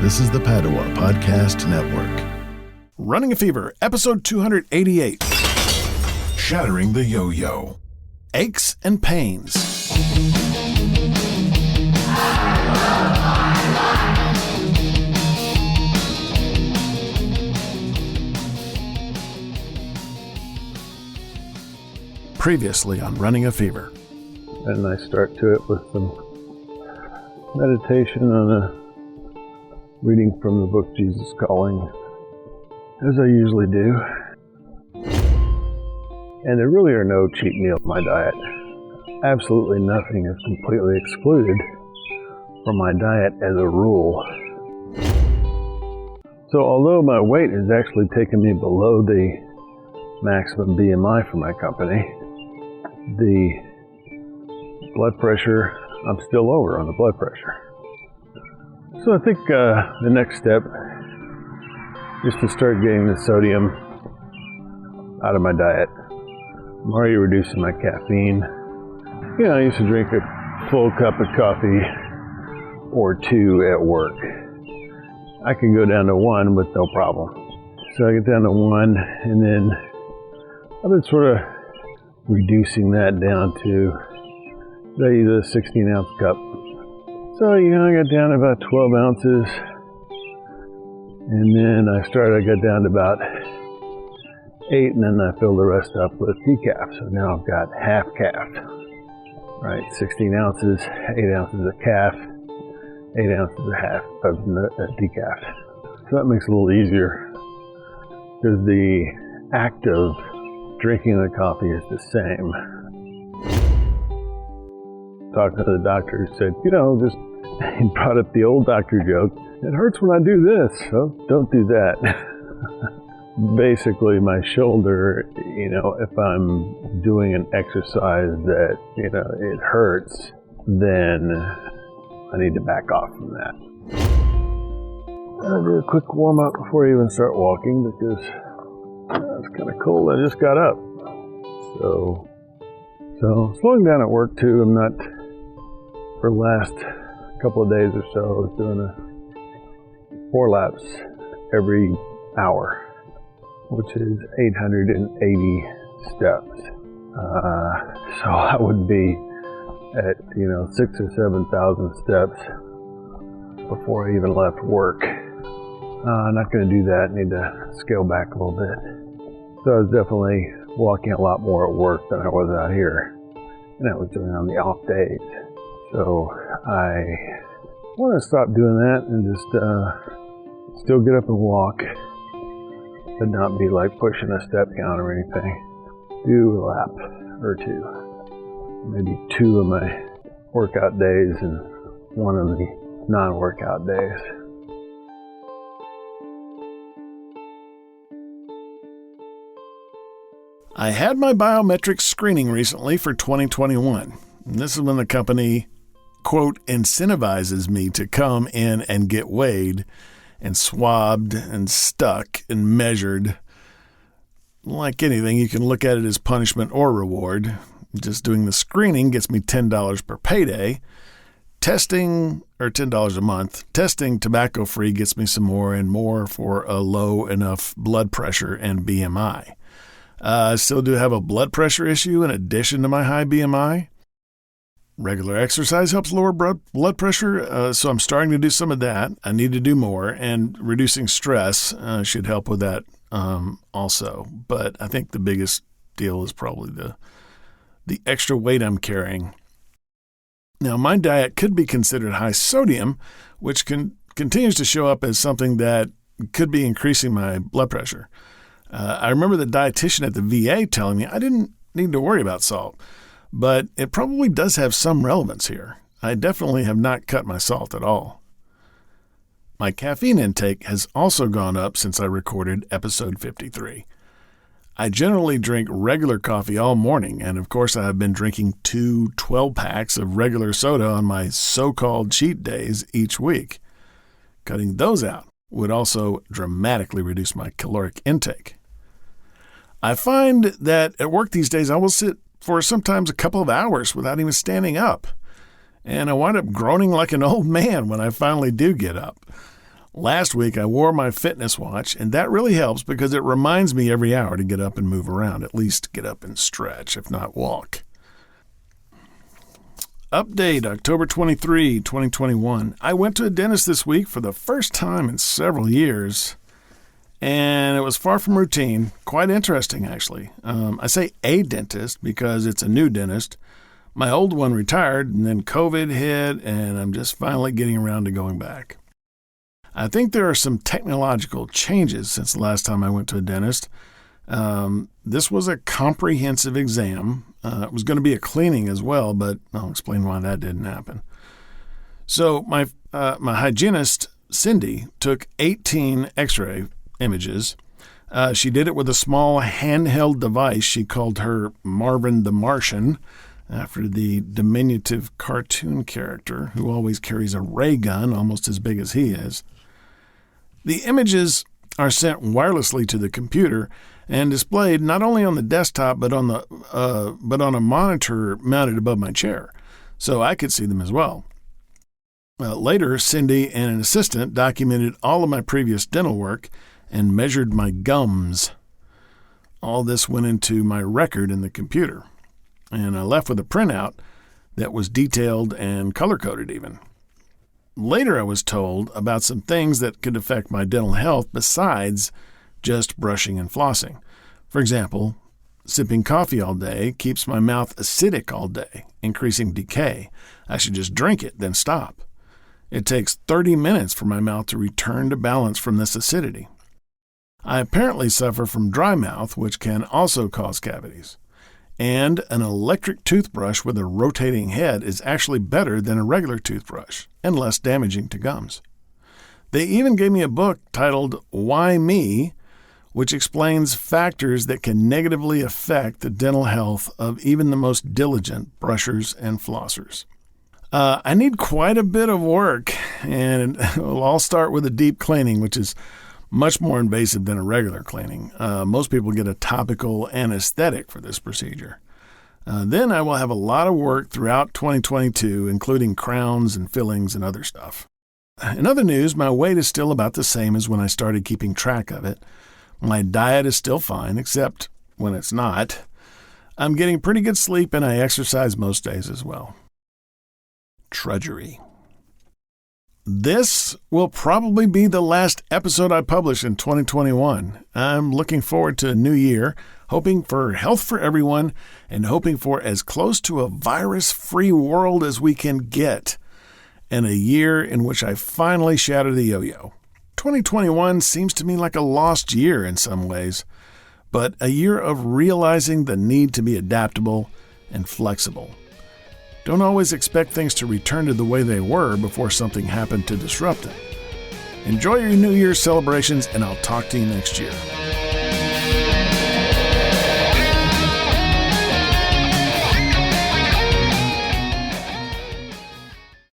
This is the Padua Podcast Network. Running a Fever, episode 288. Shattering the yo-yo. Aches and pains. Previously on Running a Fever. And I start to it with some meditation on a reading from the book Jesus Calling, as I usually do. And there really are no cheat meals in my diet. Absolutely nothing is completely excluded from my diet as a rule. So although my weight has actually taken me below the maximum BMI for my company, the blood pressure, I'm still lower on the blood pressure. So I think the next step is to start getting the sodium out of my diet. I'm already reducing my caffeine. You know, I used to drink a full cup of coffee or two at work. I can go down to one with no problem. So I get down to one, and then I've been sort of reducing that down to, I use a 16-ounce cup. So, you know, I got down to about 12 ounces, and then I got down to about 8, and then I filled the rest up with decaf. So now I've got half calf, right? 16 ounces, 8 ounces of calf, 8 ounces of half of decaf. So that makes it a little easier, because the act of drinking the coffee is the same. Talking to the doctor, who said, you know, he brought up the old doctor joke, it hurts when I do this, so don't do that. Basically, my shoulder, you know, if I'm doing an exercise that, you know, it hurts, then I need to back off from that. I'll do a quick warm up before I even start walking, because it's kind of cold. I just got up. So slowing down at work too. I'm not, for the last couple of days or so, I was doing 4 laps every hour, which is 880 steps. So I would be at, you know, 6,000 or 7,000 steps before I even left work. I'm not going to do that. I need to scale back a little bit. So I was definitely walking a lot more at work than I was out here, and I was doing it on the off days. So I want to stop doing that and just still get up and walk, but not be like pushing a step count or anything. Do a lap or two, maybe 2 of my workout days and 1 of the non-workout days. I had my biometric screening recently for 2021. And this is when the company, quote, incentivizes me to come in and get weighed and swabbed and stuck and measured. Like anything, you can look at it as punishment or reward. Just doing the screening gets me $10 per payday. Testing, or $10 a month. Testing tobacco-free gets me some more and more for a low enough blood pressure and BMI. I still do have a blood pressure issue in addition to my high BMI. Regular exercise helps lower blood pressure, so I'm starting to do some of that. I need to do more, and reducing stress should help with that also. But I think the biggest deal is probably the extra weight I'm carrying. Now, my diet could be considered high sodium, which continues to show up as something that could be increasing my blood pressure. I remember the dietitian at the VA telling me I didn't need to worry about salt, but it probably does have some relevance here. I definitely have not cut my salt at all. My caffeine intake has also gone up since I recorded episode 53. I generally drink regular coffee all morning, and of course I have been drinking 2 12-packs of regular soda on my so-called cheat days each week. Cutting those out would also dramatically reduce my caloric intake. I find that at work these days I will sit for sometimes a couple of hours without even standing up, and I wind up groaning like an old man when I finally do get up. Last week, I wore my fitness watch, and that really helps because it reminds me every hour to get up and move around, at least get up and stretch, if not walk. Update, October 23, 2021. I went to a dentist this week for the first time in several years, and it was far from routine. Quite interesting, actually. I say a dentist because it's a new dentist. My old one retired, and then COVID hit, and I'm just finally getting around to going back. I think there are some technological changes since the last time I went to a dentist. This was a comprehensive exam. It was going to be a cleaning as well, but I'll explain why that didn't happen. So my hygienist, Cindy, took 18 x-ray images. She did it with a small handheld device she called her Marvin the Martian, after the diminutive cartoon character who always carries a ray gun almost as big as he is. The images are sent wirelessly to the computer and displayed not only on the desktop but on a monitor mounted above my chair, so I could see them as well. Later, Cindy and an assistant documented all of my previous dental work and measured my gums. All this went into my record in the computer, and I left with a printout that was detailed and color-coded even. Later, I was told about some things that could affect my dental health besides just brushing and flossing. For example, sipping coffee all day keeps my mouth acidic all day, increasing decay. I should just drink it, then stop. It takes 30 minutes for my mouth to return to balance from this acidity. I apparently suffer from dry mouth, which can also cause cavities. And an electric toothbrush with a rotating head is actually better than a regular toothbrush and less damaging to gums. They even gave me a book titled Why Me?, which explains factors that can negatively affect the dental health of even the most diligent brushers and flossers. I need quite a bit of work, and I'll start with a deep cleaning, which is much more invasive than a regular cleaning. Most people get a topical anesthetic for this procedure. Then I will have a lot of work throughout 2022, including crowns and fillings and other stuff. In other news, my weight is still about the same as when I started keeping track of it. My diet is still fine, except when it's not. I'm getting pretty good sleep, and I exercise most days as well. Trudgery. This will probably be the last episode I publish in 2021. I'm looking forward to a new year, hoping for health for everyone, and hoping for as close to a virus-free world as we can get, and a year in which I finally shatter the yo-yo. 2021 seems to me like a lost year in some ways, but a year of realizing the need to be adaptable and flexible. Don't always expect things to return to the way they were before something happened to disrupt them. Enjoy your New Year's celebrations, and I'll talk to you next year.